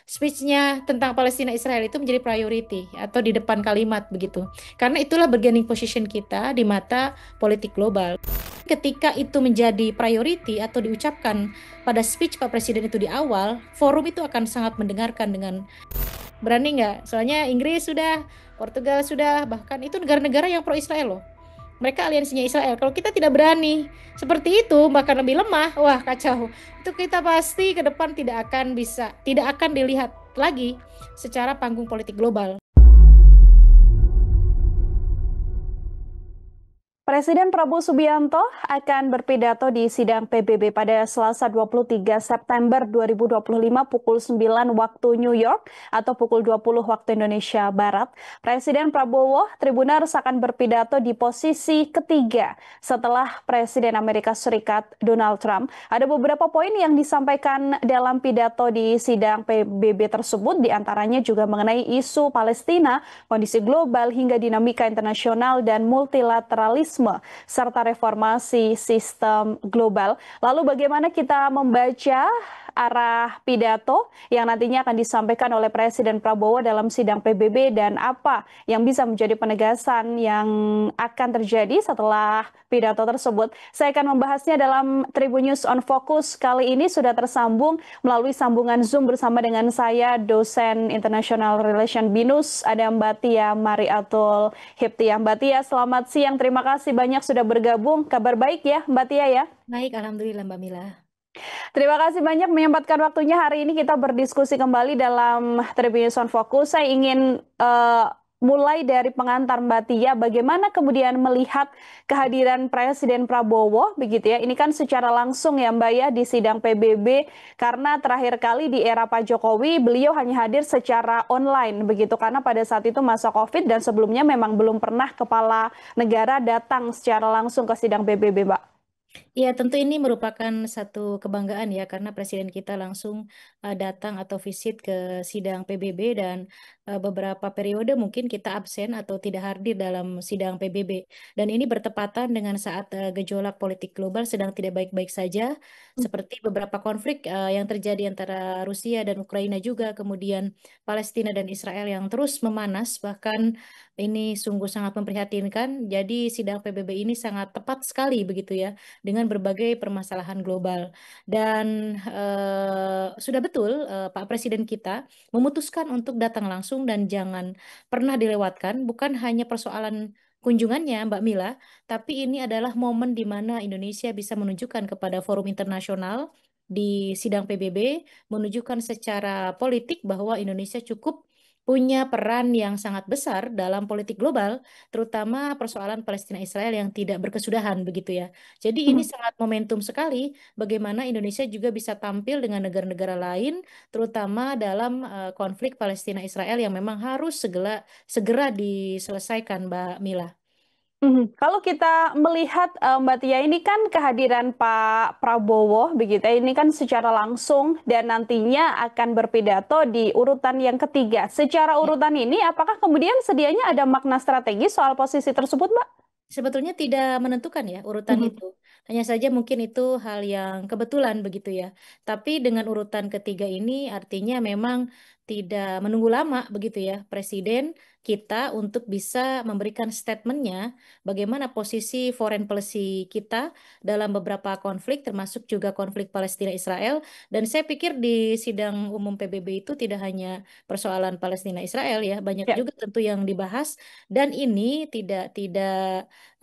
speech-nya tentang Palestina Israel itu menjadi priority atau di depan kalimat begitu. Karena itulah bargaining position kita di mata politik global. Ketika itu menjadi priority atau diucapkan pada speech Pak Presiden itu di awal, forum itu akan sangat mendengarkan dengan berani nggak? Soalnya Inggris sudah, Portugal sudah, bahkan itu negara-negara yang pro Israel loh. Mereka aliansinya Israel. Kalau kita tidak berani seperti itu, bahkan lebih lemah, wah kacau. Itu kita pasti ke depan tidak akan dilihat lagi secara panggung politik global. Presiden Prabowo Subianto akan berpidato di sidang PBB pada Selasa 23 September 2025 pukul 9 waktu New York atau pukul 20 waktu Indonesia Barat. Presiden Prabowo Tribunars akan berpidato di posisi ketiga setelah Presiden Amerika Serikat Donald Trump. Ada beberapa poin yang disampaikan dalam pidato di sidang PBB tersebut, diantaranya juga mengenai isu Palestina, kondisi global hingga dinamika internasional dan multilateralisme serta reformasi sistem global. Lalu bagaimana kita membaca arah pidato yang nantinya akan disampaikan oleh Presiden Prabowo dalam sidang PBB dan apa yang bisa menjadi penegasan yang akan terjadi setelah pidato tersebut. Saya akan membahasnya dalam Tribun News on Focus. Kali ini sudah tersambung melalui sambungan Zoom bersama dengan saya, dosen International Relation BINUS, ada Mbak Tia Mariatul Hiptiah. Mbak Tia, selamat siang. Terima kasih banyak sudah bergabung. Kabar baik ya, Mbak Tia ya? Baik, Alhamdulillah Mbak Mila. Terima kasih banyak menyempatkan waktunya hari ini kita berdiskusi kembali dalam Tribun News on Focus. Saya ingin mulai dari pengantar Mbak Tia, bagaimana kemudian melihat kehadiran Presiden Prabowo, begitu ya. Ini kan secara langsung ya Mbak ya di sidang PBB, karena terakhir kali di era Pak Jokowi beliau hanya hadir secara online, begitu. Karena pada saat itu masa COVID dan sebelumnya memang belum pernah kepala negara datang secara langsung ke sidang PBB, Mbak. Ya, tentu ini merupakan satu kebanggaan ya karena presiden kita langsung datang atau visit ke sidang PBB dan beberapa periode mungkin kita absen atau tidak hadir dalam sidang PBB. Dan ini bertepatan dengan saat gejolak politik global sedang tidak baik-baik saja, seperti beberapa konflik yang terjadi antara Rusia dan Ukraina juga, kemudian Palestina dan Israel yang terus memanas, bahkan ini sungguh sangat memprihatinkan. Jadi sidang PBB ini sangat tepat sekali begitu ya dengan berbagai permasalahan global. Dan sudah betul Pak Presiden kita memutuskan untuk datang langsung dan jangan pernah dilewatkan, bukan hanya persoalan kunjungannya Mbak Mila, tapi ini adalah momen di mana Indonesia bisa menunjukkan kepada forum internasional di sidang PBB, menunjukkan secara politik bahwa Indonesia cukup punya peran yang sangat besar dalam politik global, terutama persoalan Palestina Israel yang tidak berkesudahan begitu ya. Jadi ini sangat momentum sekali bagaimana Indonesia juga bisa tampil dengan negara-negara lain, terutama dalam konflik Palestina Israel yang memang harus segera diselesaikan, Mbak Mila. Kalau kita melihat Mbak Tia ini kan kehadiran Pak Prabowo begitu ya, ini kan secara langsung dan nantinya akan berpidato di urutan yang ketiga. Secara urutan ini apakah kemudian sedianya ada makna strategis soal posisi tersebut, Mbak? Sebetulnya tidak menentukan ya urutan Mhm. itu. Hanya saja mungkin itu hal yang kebetulan begitu ya. Tapi dengan urutan ketiga ini artinya memang tidak menunggu lama begitu ya Presiden kita untuk bisa memberikan statementnya bagaimana posisi foreign policy kita dalam beberapa konflik termasuk juga konflik Palestina Israel. Dan saya pikir di sidang umum PBB itu tidak hanya persoalan Palestina Israel ya, banyak Ya. juga tentu yang dibahas dan ini tidak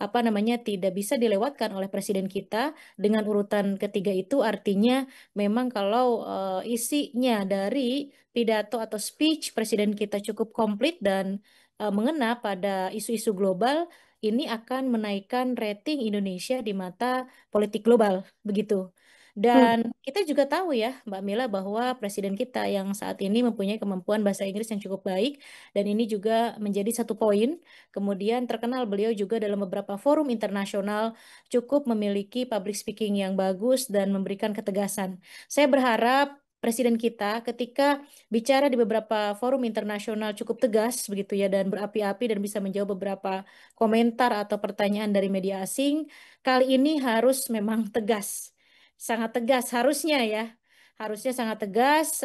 apa namanya tidak bisa dilewatkan oleh presiden kita dengan urutan ketiga itu artinya memang kalau isinya dari pidato atau speech presiden kita cukup komplit dan mengena pada isu-isu global ini akan menaikkan rating Indonesia di mata politik global begitu. Hmm. Dan kita juga tahu ya, Mbak Mila, bahwa presiden kita yang saat ini mempunyai kemampuan bahasa Inggris yang cukup baik, dan ini juga menjadi satu poin. Kemudian terkenal beliau juga dalam beberapa forum internasional cukup memiliki public speaking yang bagus dan memberikan ketegasan. Saya berharap presiden kita ketika bicara di beberapa forum internasional cukup tegas begitu ya dan berapi-api dan bisa menjawab beberapa komentar atau pertanyaan dari media asing. Kali ini harus memang tegas. Sangat tegas harusnya ya. harusnya sangat tegas.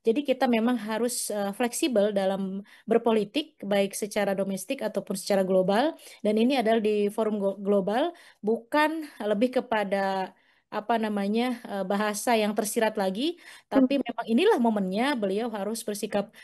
Jadi kita memang harus fleksibel dalam berpolitik, baik secara domestik ataupun secara global. Dan ini adalah di forum global, bukan lebih kepada apa namanya bahasa yang tersirat lagi, tapi memang inilah momennya beliau harus bersikap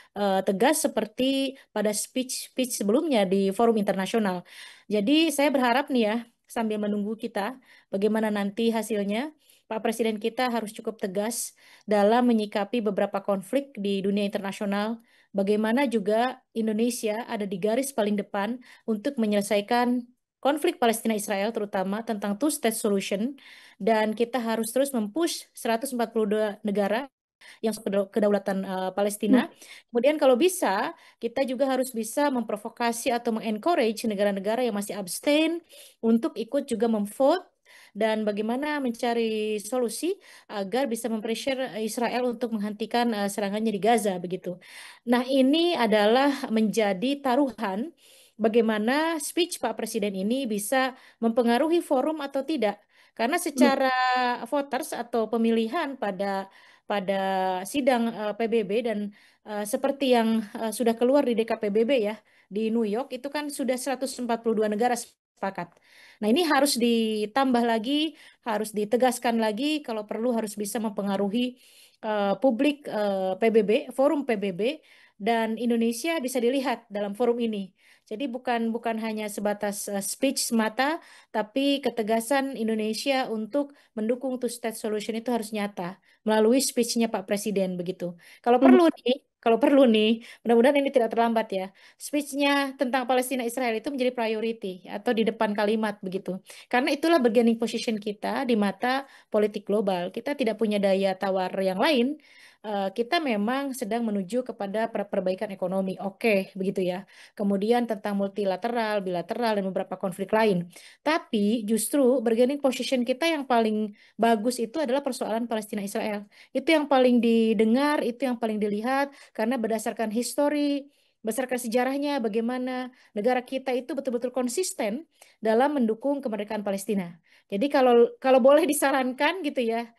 tegas seperti pada speech-speech sebelumnya di forum internasional. Jadi saya berharap nih ya, sambil menunggu kita bagaimana nanti hasilnya, Pak Presiden kita harus cukup tegas dalam menyikapi beberapa konflik di dunia internasional. Bagaimana juga Indonesia ada di garis paling depan untuk menyelesaikan konflik Palestina-Israel, terutama tentang two-state solution. Dan kita harus terus mempush 142 negara yang kedaulatan Palestina. Kemudian kalau bisa, kita juga harus bisa memprovokasi atau mengencourage negara-negara yang masih abstain untuk ikut juga memvote dan bagaimana mencari solusi agar bisa mempressure Israel untuk menghentikan serangannya di Gaza begitu. Nah, ini adalah menjadi taruhan bagaimana speech Pak Presiden ini bisa mempengaruhi forum atau tidak. Karena secara voters atau pemilihan pada pada sidang PBB dan seperti yang sudah keluar di DKPBB ya di New York itu kan sudah 142 negara sepakat. Nah, ini harus ditambah lagi, harus ditegaskan lagi kalau perlu harus bisa mempengaruhi publik PBB, forum PBB dan Indonesia bisa dilihat dalam forum ini. Jadi bukan hanya sebatas speech semata, tapi ketegasan Indonesia untuk mendukung two-state solution itu harus nyata melalui speech-nya Pak Presiden begitu. Kalau perlu nih, mudah-mudahan ini tidak terlambat ya. Speech-nya tentang Palestina Israel itu menjadi priority atau di depan kalimat begitu. Karena itulah bargaining position kita di mata politik global. Kita tidak punya daya tawar yang lain. Kita memang sedang menuju kepada perbaikan ekonomi. Oke, begitu ya. Kemudian tentang multilateral, bilateral, dan beberapa konflik lain. Tapi justru bargaining position kita yang paling bagus itu adalah persoalan Palestina Israel. Itu yang paling didengar, itu yang paling dilihat karena berdasarkan histori, berdasarkan sejarahnya bagaimana negara kita itu betul-betul konsisten dalam mendukung kemerdekaan Palestina. Jadi kalau kalau boleh disarankan gitu ya,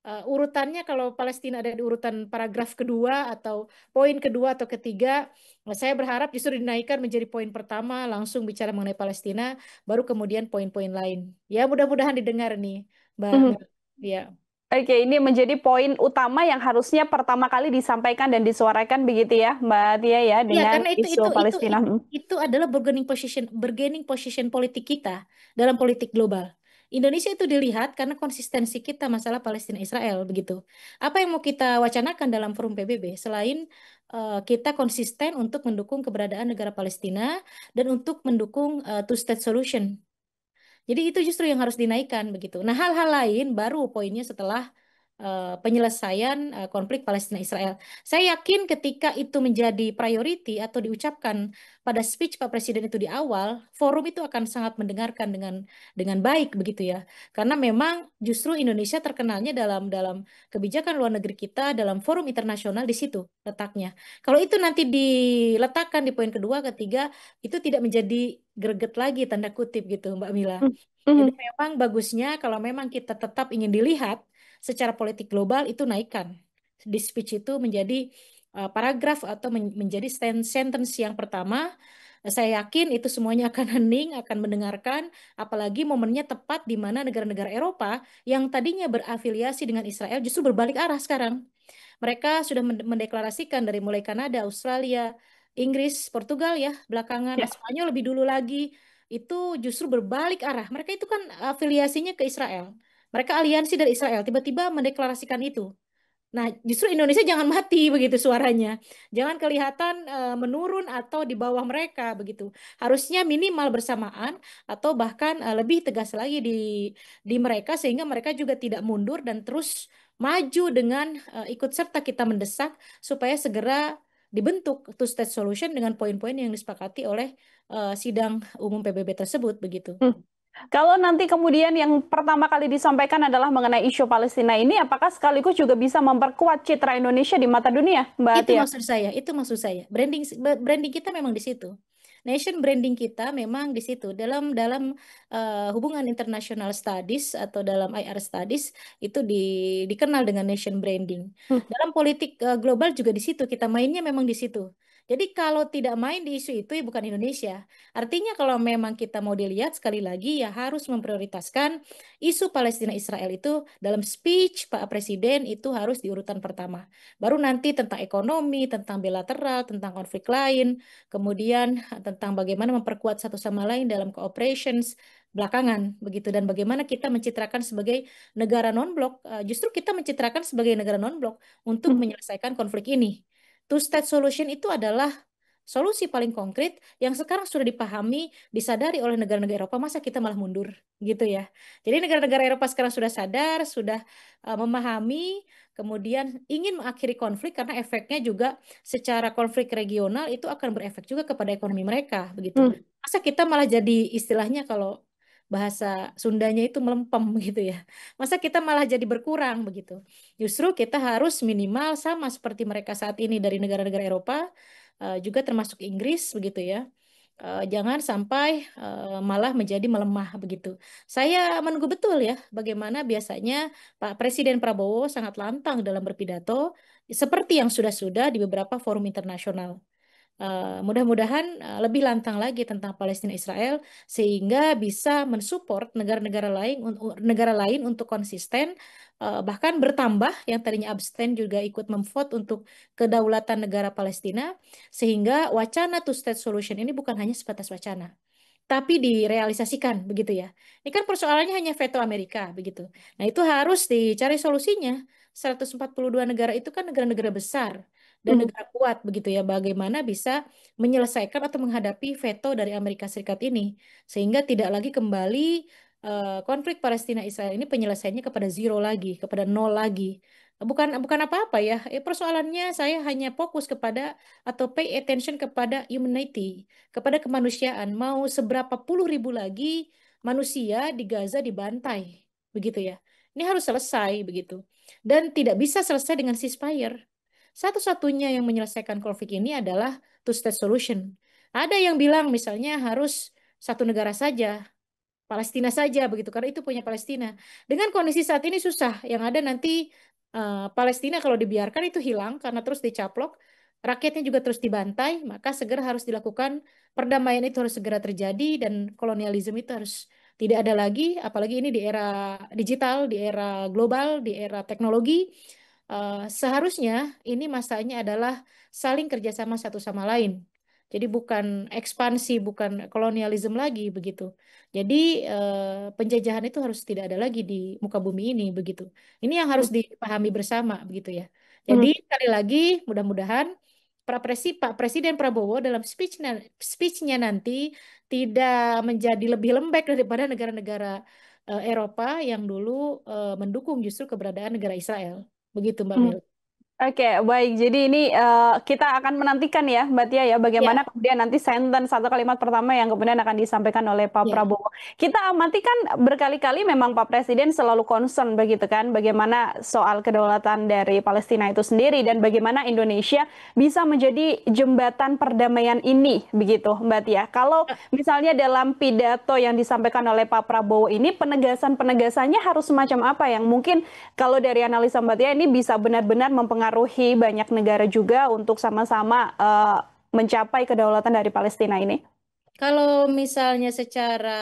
urutannya kalau Palestina ada di urutan paragraf kedua atau poin kedua atau ketiga, saya berharap justru dinaikkan menjadi poin pertama, langsung bicara mengenai Palestina, baru kemudian poin-poin lain. Ya mudah-mudahan didengar nih, Mbak. Mhm. Ya. Oke, ini menjadi poin utama yang harusnya pertama kali disampaikan dan disuarakan begitu ya, Mbak Tia ya, Iya, dengan karena itu isu itu itu Palestina. itu, itu adalah bargaining position politik kita dalam politik global. Indonesia itu dilihat karena konsistensi kita masalah Palestina Israel begitu. Apa yang mau kita wacanakan dalam forum PBB selain kita konsisten untuk mendukung keberadaan negara Palestina dan untuk mendukung two-state solution. Jadi itu justru yang harus dinaikkan begitu. Nah, hal-hal lain baru poinnya setelah penyelesaian konflik Palestina Israel. Saya yakin ketika itu menjadi priority atau diucapkan pada speech Pak Presiden itu di awal, forum itu akan sangat mendengarkan dengan baik begitu ya. Karena memang justru Indonesia terkenalnya dalam dalam kebijakan luar negeri kita dalam forum internasional di situ letaknya. Kalau itu nanti diletakkan di poin kedua, ketiga, itu tidak menjadi greget lagi tanda kutip gitu Mbak Mila. Jadi Mhm. memang bagusnya kalau memang kita tetap ingin dilihat secara politik global itu naikkan di speech itu menjadi paragraf atau menjadi sentence yang pertama. Saya yakin itu semuanya akan hening, akan mendengarkan, apalagi momennya tepat di mana negara-negara Eropa yang tadinya berafiliasi dengan Israel justru berbalik arah sekarang. Mereka sudah mendeklarasikan dari mulai Kanada, Australia, Inggris, Portugal ya, belakangan Ya. Spanyol lebih dulu lagi, itu justru berbalik arah. Mereka itu kan afiliasinya ke Israel. Mereka aliansi dari Israel, tiba-tiba mendeklarasikan itu. Nah, justru Indonesia jangan mati begitu suaranya. Jangan kelihatan menurun atau di bawah mereka begitu. Harusnya minimal bersamaan atau bahkan lebih tegas lagi di mereka sehingga mereka juga tidak mundur dan terus maju dengan ikut serta kita mendesak supaya segera dibentuk two-state solution dengan poin-poin yang disepakati oleh sidang umum PBB tersebut begitu. Hmm. Kalau nanti kemudian yang pertama kali disampaikan adalah mengenai isu Palestina ini, apakah sekaligus juga bisa memperkuat citra Indonesia di mata dunia, Mbak Tia? Itu maksud saya. Branding branding kita memang di situ. nation branding kita memang di situ dalam dalam hubungan international studies atau dalam IR studies itu dikenal dengan nation branding. Hmm, Dalam politik global juga di situ kita mainnya memang di situ. Jadi kalau tidak main di isu itu ya bukan Indonesia. Artinya kalau memang kita mau dilihat sekali lagi ya harus memprioritaskan isu Palestina Israel itu dalam speech Pak Presiden itu harus di urutan pertama. Baru nanti tentang ekonomi, tentang bilateral, tentang konflik lain, kemudian tentang bagaimana memperkuat satu sama lain dalam cooperations belakangan begitu dan bagaimana kita mencitrakan sebagai negara non-blok, justru kita mencitrakan sebagai negara non-blok untuk hmm, menyelesaikan konflik ini. Two-state solution itu adalah solusi paling konkret yang sekarang sudah dipahami, disadari oleh negara-negara Eropa, masa kita malah mundur gitu ya. Jadi negara-negara Eropa sekarang sudah sadar, sudah memahami, kemudian ingin mengakhiri konflik karena efeknya juga secara konflik regional itu akan berefek juga kepada ekonomi mereka begitu. hmm, Masa kita malah jadi istilahnya kalau bahasa Sundanya itu melempem gitu ya. Masa kita malah jadi berkurang begitu. Justru kita harus minimal sama seperti mereka saat ini dari negara-negara Eropa, juga termasuk Inggris begitu ya. Jangan sampai malah menjadi melemah begitu. Saya menunggu betul ya bagaimana biasanya Pak Presiden Prabowo sangat lantang dalam berpidato seperti yang sudah-sudah di beberapa forum internasional. Mudah-mudahan lebih lantang lagi tentang Palestina Israel sehingga bisa mensupport negara lain untuk konsisten, bahkan bertambah yang tadinya abstain juga ikut memvote untuk kedaulatan negara Palestina sehingga wacana two state solution ini bukan hanya sebatas wacana tapi direalisasikan begitu ya. Ini kan persoalannya hanya veto Amerika begitu. Nah, itu harus dicari solusinya. 142 negara itu kan negara-negara besar dan hmm, negara kuat begitu ya. Bagaimana bisa menyelesaikan atau menghadapi veto dari Amerika Serikat ini sehingga tidak lagi kembali konflik Palestina Israel ini penyelesaiannya kepada zero lagi, kepada nol lagi. Bukan bukan apa-apa ya. Persoalannya saya hanya fokus kepada atau pay attention kepada humanity, kepada kemanusiaan. Mau seberapa puluh ribu lagi manusia di Gaza dibantai, begitu ya. Ini harus selesai begitu. Dan tidak bisa selesai dengan ceasefire. Satu-satunya yang menyelesaikan konflik ini adalah two-state solution. Ada yang bilang misalnya harus satu negara saja, Palestina saja begitu karena itu punya Palestina. Dengan kondisi saat ini susah. Yang ada nanti Palestina kalau dibiarkan itu hilang karena terus dicaplok, rakyatnya juga terus dibantai, maka segera harus dilakukan perdamaian itu harus segera terjadi dan kolonialisme itu harus tidak ada lagi, apalagi ini di era digital, di era global, di era teknologi. Seharusnya ini masanya adalah saling kerjasama satu sama lain. Jadi bukan ekspansi, bukan kolonialisme lagi begitu. Jadi penjajahan itu harus tidak ada lagi di muka bumi ini begitu. Ini yang harus dipahami bersama begitu ya. Jadi hmm, sekali lagi mudah-mudahan Pak Presiden Prabowo dalam speechnya nanti tidak menjadi lebih lembek daripada negara-negara Eropa yang dulu mendukung justru keberadaan negara Israel. Begitu Mbak hmm. Mel. Oke, baik. Jadi ini kita akan menantikan ya, Mbak Tia ya, bagaimana Ya, kemudian nanti sentence atau kalimat pertama yang kemudian akan disampaikan oleh Pak ya. Prabowo. Kita amati kan berkali-kali memang Pak Presiden selalu concern begitu kan, bagaimana soal kedaulatan dari Palestina itu sendiri dan bagaimana Indonesia bisa menjadi jembatan perdamaian ini, begitu Mbak Tia. Kalau misalnya dalam pidato yang disampaikan oleh Pak Prabowo ini, penegasan-penegasannya harus semacam apa yang mungkin kalau dari analisa Mbak Tia ini bisa benar-benar mempengaruhi banyak negara juga untuk sama-sama mencapai kedaulatan dari Palestina ini. Kalau misalnya secara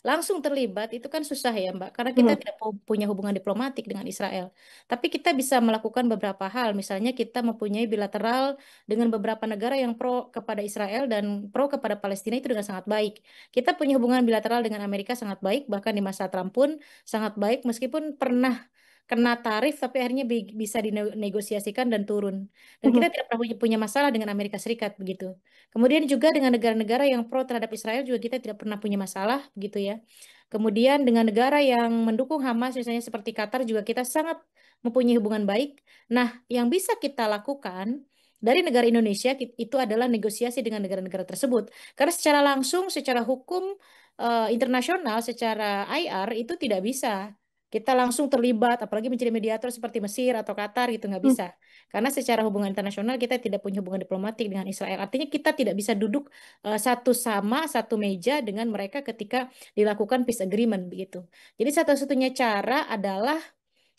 langsung terlibat itu kan susah ya Mbak, karena kita Mhm, tidak punya hubungan diplomatik dengan Israel. Tapi kita bisa melakukan beberapa hal, misalnya kita mempunyai bilateral dengan beberapa negara yang pro kepada Israel dan pro kepada Palestina itu dengan sangat baik. Kita punya hubungan bilateral dengan Amerika sangat baik, bahkan di masa Trump pun sangat baik meskipun pernah kena tarif tapi akhirnya bisa dinegosiasikan dan turun. Dan kita mhm, tidak pernah punya masalah dengan Amerika Serikat begitu. Kemudian juga dengan negara-negara yang pro terhadap Israel juga kita tidak pernah punya masalah begitu ya. Kemudian dengan negara yang mendukung Hamas misalnya seperti Qatar juga kita sangat mempunyai hubungan baik. Nah, yang bisa kita lakukan dari negara Indonesia itu adalah negosiasi dengan negara-negara tersebut. Karena secara langsung, secara hukum internasional, secara IR itu tidak bisa. kita langsung terlibat, apalagi menjadi mediator seperti Mesir atau Qatar gitu, nggak Hmm. bisa. Karena secara hubungan internasional kita tidak punya hubungan diplomatik dengan Israel. Artinya kita tidak bisa duduk satu meja dengan mereka ketika dilakukan peace agreement begitu. Jadi satu-satunya cara adalah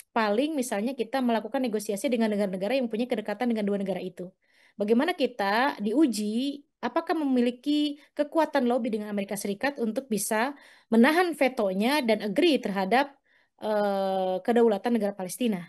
paling misalnya kita melakukan negosiasi dengan negara-negara yang punya kedekatan dengan dua negara itu. Bagaimana kita diuji apakah memiliki kekuatan lobby dengan Amerika Serikat untuk bisa menahan vetonya dan agree terhadap kedaulatan negara Palestina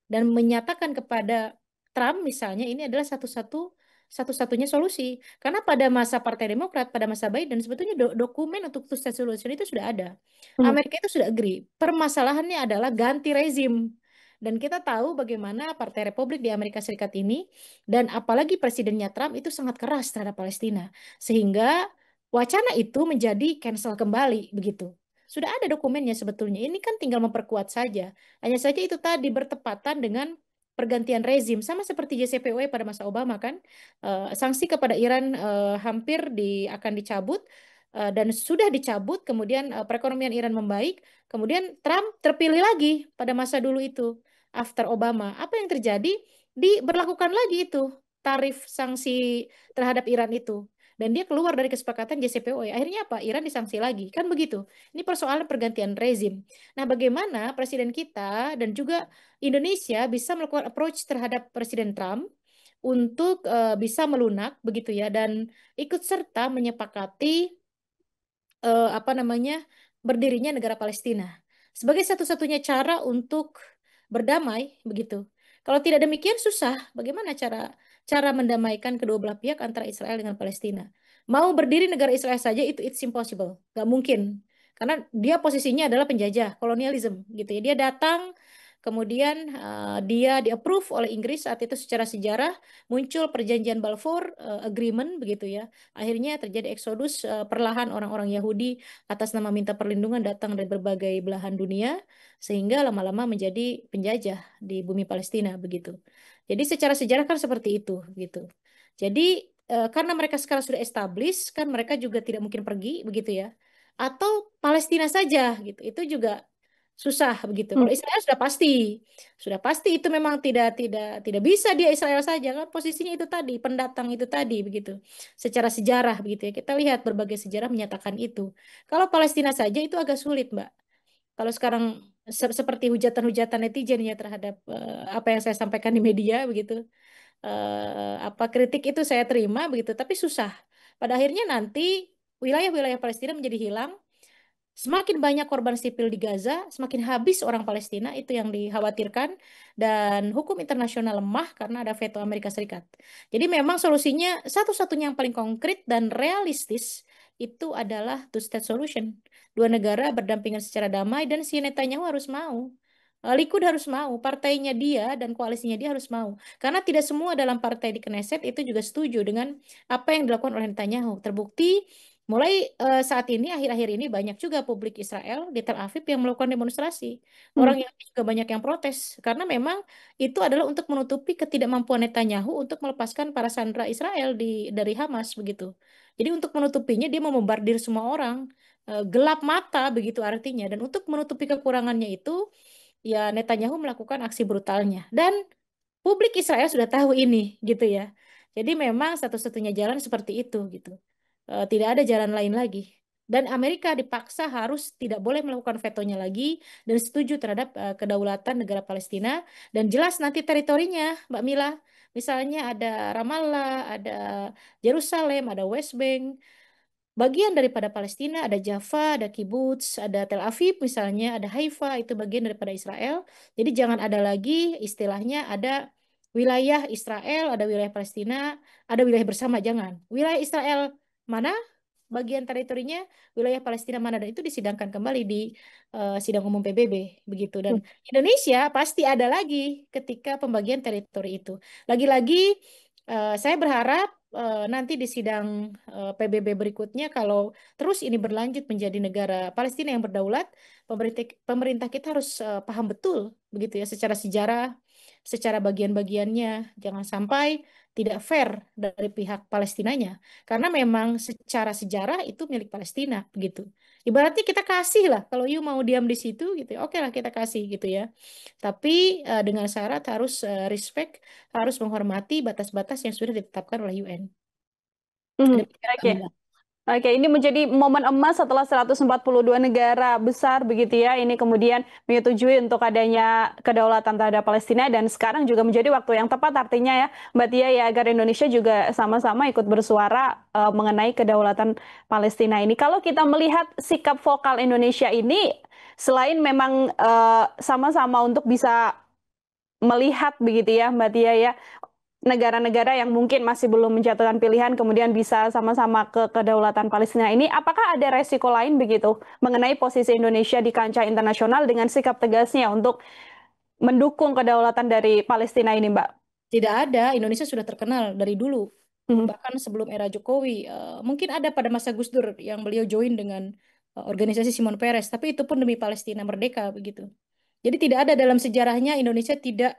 dan menyatakan kepada Trump misalnya ini adalah satu-satunya solusi. Karena pada masa Partai Demokrat, pada masa Biden sebetulnya dokumen untuk two state solution itu sudah ada. Hmm. Amerika itu sudah agree. Permasalahannya adalah ganti rezim. Dan kita tahu bagaimana Partai Republik di Amerika Serikat ini dan apalagi presidennya Trump itu sangat keras terhadap Palestina. Sehingga wacana itu menjadi cancel kembali begitu. Sudah ada dokumennya sebetulnya. Ini kan tinggal memperkuat saja. Hanya saja itu tadi bertepatan dengan pergantian rezim sama seperti JCPOA pada masa Obama kan. Sanksi kepada Iran hampir akan dicabut dan sudah dicabut, kemudian perekonomian Iran membaik, kemudian Trump terpilih lagi pada masa dulu itu after Obama. Apa yang terjadi? Diberlakukan lagi itu tarif sanksi terhadap Iran itu. Dan dia keluar dari kesepakatan JCPOA. Akhirnya apa? Iran disanksi lagi. Kan begitu. Ini persoalan pergantian rezim. Nah, bagaimana presiden kita dan juga Indonesia bisa melakukan approach terhadap Presiden Trump untuk bisa melunak begitu ya dan ikut serta menyepakati apa namanya berdirinya negara Palestina sebagai satu-satunya cara untuk berdamai begitu. Kalau tidak demikian susah. Bagaimana cara cara mendamaikan kedua belah pihak antara Israel dengan Palestina? Mau berdiri negara Israel saja itu it's impossible, nggak mungkin. Karena dia posisinya adalah penjajah, kolonialisme gitu ya. Dia datang kemudian dia di-approve oleh Inggris saat itu secara sejarah muncul perjanjian Balfour Agreement begitu ya. Akhirnya terjadi eksodus perlahan orang-orang Yahudi atas nama minta perlindungan datang dari berbagai belahan dunia sehingga lama-lama menjadi penjajah di bumi Palestina begitu. Jadi secara sejarah kan seperti itu gitu. Jadi karena mereka sekarang sudah established kan mereka juga tidak mungkin pergi begitu ya. Atau Palestina saja gitu. Itu juga susah begitu. Hmm. Kalau Israel sudah pasti itu memang tidak bisa dia Israel saja kan posisinya itu tadi pendatang itu tadi begitu. Secara sejarah begitu ya. Kita lihat berbagai sejarah menyatakan itu. Kalau Palestina saja itu agak sulit, Mbak. Kalau sekarang seperti hujatan-hujatan netizen ya terhadap apa yang saya sampaikan di media begitu. Apa kritik itu saya terima begitu, tapi susah. Pada akhirnya nanti wilayah-wilayah Palestina menjadi hilang. Semakin banyak korban sipil di Gaza, semakin habis orang Palestina, itu yang dikhawatirkan. Dan hukum internasional lemah karena ada veto Amerika Serikat. Jadi memang solusinya satu-satunya yang paling konkret dan realistis itu adalah two-state solution. Dua negara berdampingan secara damai dan si Netanyahu harus mau. Likud harus mau, partainya dia dan koalisinya dia harus mau. Karena tidak semua dalam partai di Knesset itu juga setuju dengan apa yang dilakukan oleh Netanyahu. Terbukti mulai saat ini, akhir-akhir ini banyak juga publik Israel di Tel Aviv yang melakukan demonstrasi. Hmm. Orang yang juga banyak yang protes. Karena memang itu adalah untuk menutupi ketidakmampuan Netanyahu untuk melepaskan para sandera Israel dari Hamas begitu. Jadi untuk menutupinya dia membombardir semua orang. Gelap mata begitu artinya. Dan untuk menutupi kekurangannya itu, ya Netanyahu melakukan aksi brutalnya. Dan publik Israel sudah tahu ini gitu ya. Jadi memang satu-satunya jalan seperti itu gitu. Tidak ada jalan lain lagi. Dan Amerika dipaksa harus tidak boleh melakukan vetonya lagi dan setuju terhadap kedaulatan negara Palestina dan jelas nanti teritorinya, Mbak Mila. Misalnya ada Ramallah, ada Yerusalem, ada West Bank. Bagian daripada Palestina ada Jaffa, ada Kibbutz, ada Tel Aviv misalnya, ada Haifa itu bagian daripada Israel. Jadi jangan ada lagi istilahnya ada wilayah Israel, ada wilayah Palestina, ada wilayah bersama jangan. Wilayah Israel mana? Bagian teritorinya wilayah Palestina mana dan itu disidangkan kembali di sidang umum PBB begitu dan Indonesia pasti ada lagi ketika pembagian teritori itu. Lagi-lagi saya berharap nanti di sidang PBB berikutnya kalau terus ini berlanjut menjadi negara Palestina yang berdaulat, pemerintah pemerintah kita harus paham betul begitu ya secara sejarah secara bagian-bagiannya. Jangan sampai tidak fair dari pihak Palestinanya. Karena memang secara sejarah itu milik Palestina begitu. Ibaratnya kita kasih lah, kalau you mau diam di situ gitu ya, oke lah kita kasih gitu ya. Tapi dengan syarat harus respect, harus menghormati batas-batas yang sudah ditetapkan oleh UN. Mhm. Demikian Mbak Oke. Mila. Oke, ini menjadi momen emas setelah 142 negara besar begitu ya. Ini kemudian menyetujui untuk adanya kedaulatan terhadap Palestina dan sekarang juga menjadi waktu yang tepat artinya ya Mbak Tia ya agar Indonesia juga sama-sama ikut bersuara mengenai kedaulatan Palestina ini. Kalau kita melihat sikap vokal Indonesia ini selain memang sama-sama untuk bisa melihat begitu ya Mbak Tia ya negara-negara yang mungkin masih belum menjatuhkan pilihan kemudian bisa sama-sama ke kedaulatan Palestina ini, apakah ada resiko lain begitu mengenai posisi Indonesia di kancah internasional dengan sikap tegasnya untuk mendukung kedaulatan dari Palestina ini, Mbak? Tidak ada, Indonesia sudah terkenal dari dulu. Mhm, Bahkan sebelum era Jokowi. Mungkin ada pada masa Gus Dur yang beliau join dengan organisasi Simon Peres, tapi itu pun demi Palestina merdeka begitu. Jadi tidak ada dalam sejarahnya Indonesia tidak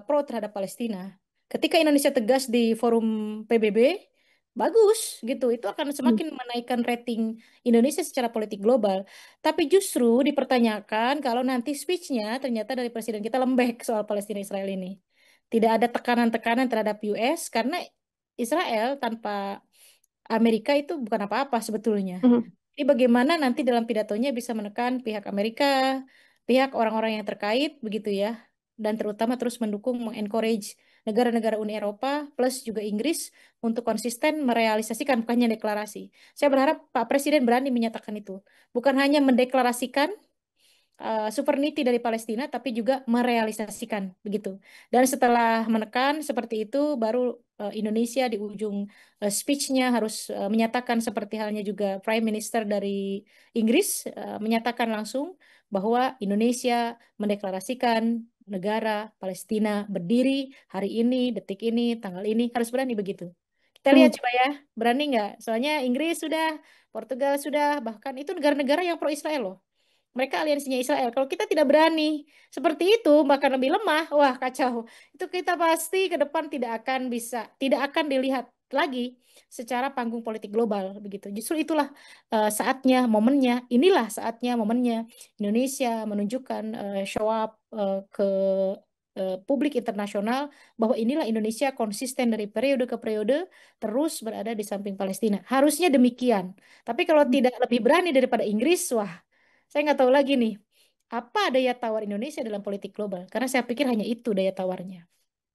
pro terhadap Palestina. Ketika Indonesia tegas di forum PBB, bagus gitu. Itu akan mhm, semakin menaikkan rating Indonesia secara politik global. Tapi justru dipertanyakan kalau nanti speech-nya ternyata dari presiden kita lembek soal Palestina Israel ini. Tidak ada tekanan-tekanan terhadap US karena Israel tanpa Amerika itu bukan apa-apa sebetulnya. mhm, Jadi bagaimana nanti dalam pidatonya bisa menekan pihak Amerika, pihak orang-orang yang terkait begitu ya, dan terutama terus mendukung, mengencourage negara-negara Uni Eropa plus juga Inggris untuk konsisten merealisasikan bukannya deklarasi. Saya berharap Pak Presiden berani menyatakan itu, bukan hanya mendeklarasikan sovereignty dari Palestina, tapi juga merealisasikan begitu. Dan setelah menekan seperti itu, baru Indonesia di ujung speech-nya harus menyatakan seperti halnya juga Prime Minister dari Inggris menyatakan langsung bahwa Indonesia mendeklarasikan negara Palestina berdiri hari ini, detik ini, tanggal ini, harus berani begitu. Kita lihat mhm, coba ya, berani nggak? Soalnya Inggris sudah, Portugal sudah, bahkan itu negara-negara yang pro-Israel loh. Mereka aliansinya Israel. Kalau kita tidak berani seperti itu, bahkan lebih lemah, wah kacau. Itu kita pasti ke depan tidak akan dilihat lagi secara panggung politik global begitu. Justru itulah saatnya, momennya. Inilah saatnya, momennya Indonesia menunjukkan show up ke publik internasional bahwa inilah Indonesia konsisten dari periode ke periode terus berada di samping Palestina. Harusnya demikian. Tapi kalau tidak lebih berani daripada Inggris, wah saya nggak tahu lagi nih, apa daya tawar Indonesia dalam politik global? Karena saya pikir hanya itu daya tawarnya.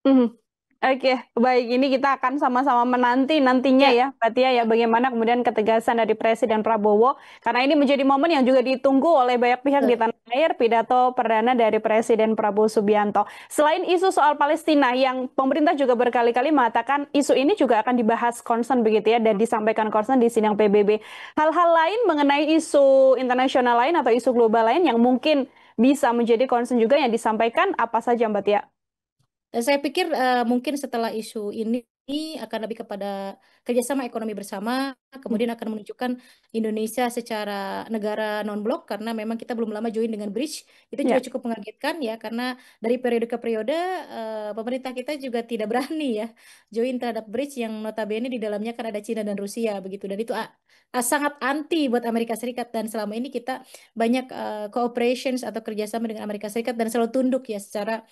mhm. Oke, baik. Ini kita akan sama-sama menanti nantinya Ya, ya, Mbak Tia ya, ya, bagaimana kemudian ketegasan dari Presiden Prabowo. Karena ini menjadi momen yang juga ditunggu oleh banyak pihak di betul. tanah air, pidato perdana dari Presiden Prabowo Subianto. Selain isu soal Palestina, yang pemerintah juga berkali-kali mengatakan isu ini juga akan dibahas concern begitu ya, dan disampaikan concern di sidang PBB. Hal-hal lain mengenai isu internasional lain atau isu global lain yang mungkin bisa menjadi concern juga yang disampaikan, apa saja Mbak Tia? Dan saya pikir mungkin setelah isu ini akan lebih kepada kerjasama ekonomi bersama, Hmm, kemudian akan menunjukkan Indonesia secara negara non-blok karena memang kita belum lama join dengan Bridge. Itu juga ya. cukup mengagetkan ya karena dari periode ke periode pemerintah kita juga tidak berani ya join terhadap Bridge yang notabene di dalamnya kan ada Cina dan Rusia begitu dan itu sangat anti buat Amerika Serikat dan selama ini kita banyak cooperations atau kerjasama dengan Amerika Serikat dan selalu tunduk ya secara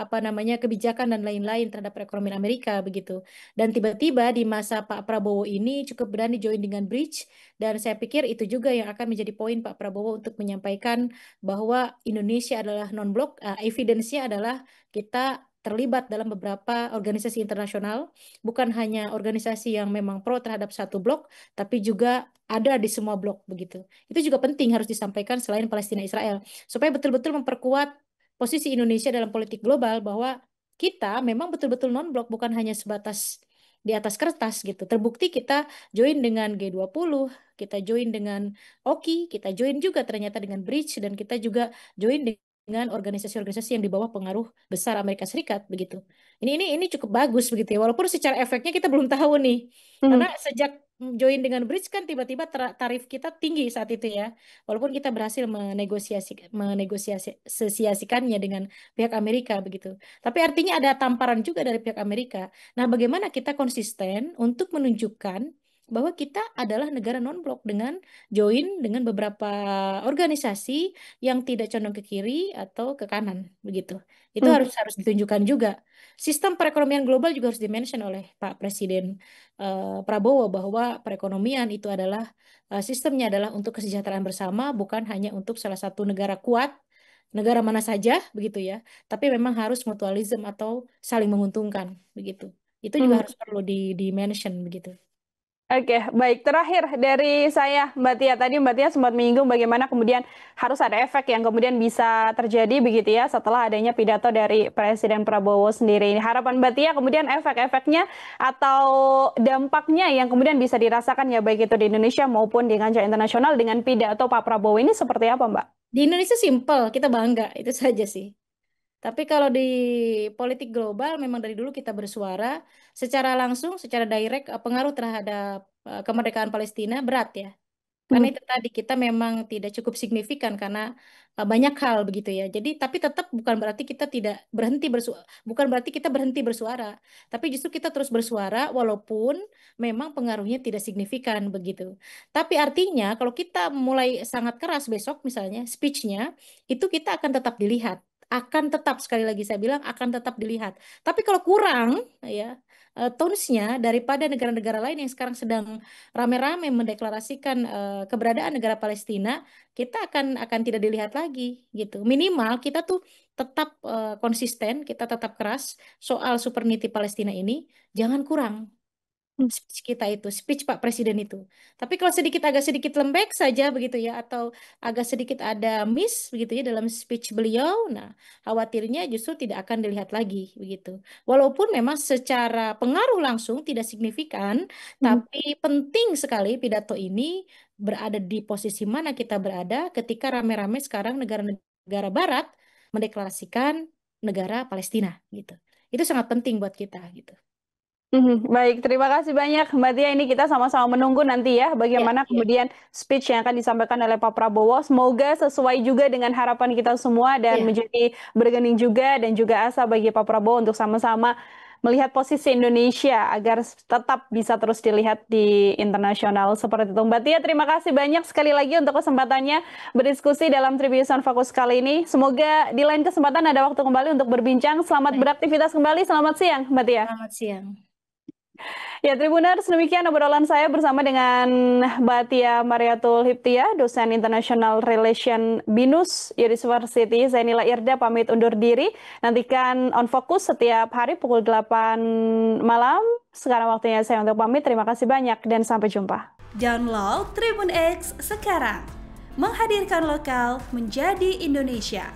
apa namanya kebijakan dan lain-lain terhadap perekonomian Amerika begitu. Dan tiba-tiba di masa Pak Prabowo ini cukup berani join dengan Bridge dan saya pikir itu juga yang akan menjadi poin Pak Prabowo untuk menyampaikan bahwa Indonesia adalah non-blok. Evidence-nya adalah kita terlibat dalam beberapa organisasi internasional, bukan hanya organisasi yang memang pro terhadap satu blok, tapi juga ada di semua blok begitu. Itu juga penting harus disampaikan selain Palestina Israel, supaya betul-betul memperkuat posisi Indonesia dalam politik global bahwa kita memang betul-betul non-blok bukan hanya sebatas di atas kertas gitu. Terbukti kita join dengan G20, kita join dengan OKI, kita join juga ternyata dengan Bridge dan kita juga join dengan organisasi-organisasi yang di bawah pengaruh besar Amerika Serikat begitu. Ini cukup bagus begitu ya. Walaupun secara efeknya kita belum tahu nih. Karena Mhm. sejak join dengan bridge kan tiba-tiba tarif kita tinggi saat itu ya. Walaupun kita berhasil menegosiasikannya dengan pihak Amerika begitu. Tapi artinya ada tamparan juga dari pihak Amerika. Nah, bagaimana kita konsisten untuk menunjukkan bahwa kita adalah negara non-blok dengan join dengan beberapa organisasi yang tidak condong ke kiri atau ke kanan begitu. Itu Hmm. harus harus ditunjukkan juga. Sistem perekonomian global juga harus dimention oleh Pak Presiden Prabowo bahwa perekonomian itu adalah sistemnya adalah untuk kesejahteraan bersama, bukan hanya untuk salah satu negara kuat, negara mana saja begitu ya, tapi memang harus mutualism atau saling menguntungkan begitu. Itu juga Hmm. harus perlu di mention begitu. Oke, baik. Terakhir dari saya, Mbak Tia. Tadi Mbak Tia sempat menyinggung bagaimana kemudian harus ada efek yang kemudian bisa terjadi begitu ya setelah adanya pidato dari Presiden Prabowo sendiri. Ini harapan Mbak Tia kemudian efek-efeknya atau dampaknya yang kemudian bisa dirasakan ya baik itu di Indonesia maupun di kancah internasional dengan pidato Pak Prabowo ini seperti apa, Mbak? Di Indonesia simple, kita bangga, itu saja sih. Tapi kalau di politik global memang dari dulu kita bersuara secara langsung, secara direct pengaruh terhadap kemerdekaan Palestina berat ya. Karena Hmm. itu tadi kita memang tidak cukup signifikan karena banyak hal begitu ya. Jadi tapi tetap bukan berarti kita tidak berhenti bersuara, bukan berarti kita berhenti bersuara, tapi justru kita terus bersuara walaupun memang pengaruhnya tidak signifikan begitu. Tapi artinya kalau kita mulai sangat keras besok misalnya speech-nya itu kita akan tetap dilihat. Akan tetap sekali lagi saya bilang akan tetap dilihat. Tapi kalau kurang ya tones-nya daripada negara-negara lain yang sekarang sedang rame-rame mendeklarasikan keberadaan negara Palestina, kita akan tidak dilihat lagi gitu. Minimal kita tuh tetap konsisten, kita tetap keras soal sovereignty Palestina ini, jangan kurang speech kita itu, speech Pak Presiden itu. Tapi kalau agak sedikit lembek saja begitu ya, atau agak sedikit ada miss begitu ya dalam speech beliau, nah khawatirnya justru tidak akan dilihat lagi begitu. Walaupun memang secara pengaruh langsung tidak signifikan, Hmm. tapi penting sekali pidato ini berada di posisi mana kita berada ketika rame-rame sekarang negara-negara Barat mendeklarasikan negara Palestina gitu. Itu sangat penting buat kita gitu. Baik, terima kasih banyak Mbak Tia. Ini kita sama-sama menunggu nanti ya Ya, bagaimana ya, kemudian speech yang akan disampaikan oleh Pak Prabowo. Semoga sesuai juga dengan harapan kita semua dan ya. menjadi bergening juga dan juga asa bagi Pak Prabowo untuk sama-sama melihat posisi Indonesia agar tetap bisa terus dilihat di internasional seperti itu. Mbak Tia, terima kasih banyak sekali lagi untuk kesempatannya berdiskusi dalam Tribunnews Fokus kali ini. Semoga di lain kesempatan ada waktu kembali untuk berbincang. Selamat Baik. beraktivitas kembali. Selamat siang, Mbak Tia. Selamat siang. Ya, Tribuners, demikian obrolan saya bersama dengan Mbak Tia Mariatul Hiptia, dosen International Relation BINUS University. Zainila Irda pamit undur diri. Nantikan On Focus setiap hari pukul 8 malam. Sekarang waktunya saya untuk pamit. Terima kasih banyak dan sampai jumpa. Download Tribun X sekarang. Menghadirkan lokal menjadi Indonesia.